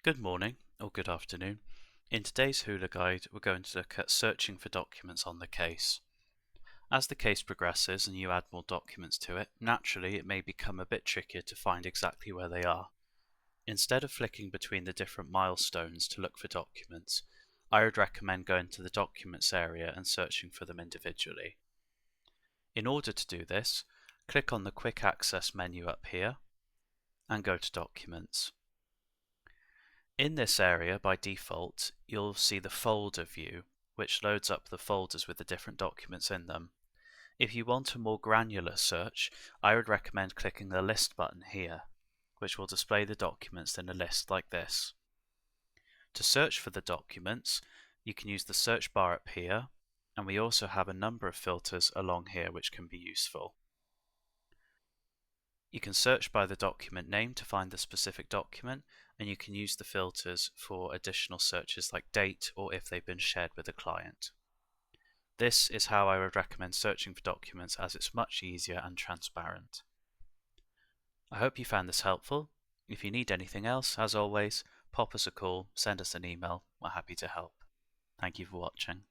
Good morning or good afternoon. In today's Hoowla guide, we're going to look at searching for documents on the case. As the case progresses and you add more documents to it, naturally it may become a bit trickier to find exactly where they are. Instead of flicking between the different milestones to look for documents, I would recommend going to the Documents area and searching for them individually. In order to do this, click on the Quick Access menu up here and go to Documents. In this area, by default, you'll see the folder view, which loads up the folders with the different documents in them. If you want a more granular search, I would recommend clicking the List button here, which will display the documents in a list like this. To search for the documents, you can use the search bar up here, and we also have a number of filters along here which can be useful. You can search by the document name to find the specific document, and you can use the filters for additional searches like date or if they've been shared with a client. This is how I would recommend searching for documents, as it's much easier and transparent. I hope you found this helpful. If you need anything else, as always, pop us a call, send us an email. We're happy to help. Thank you for watching.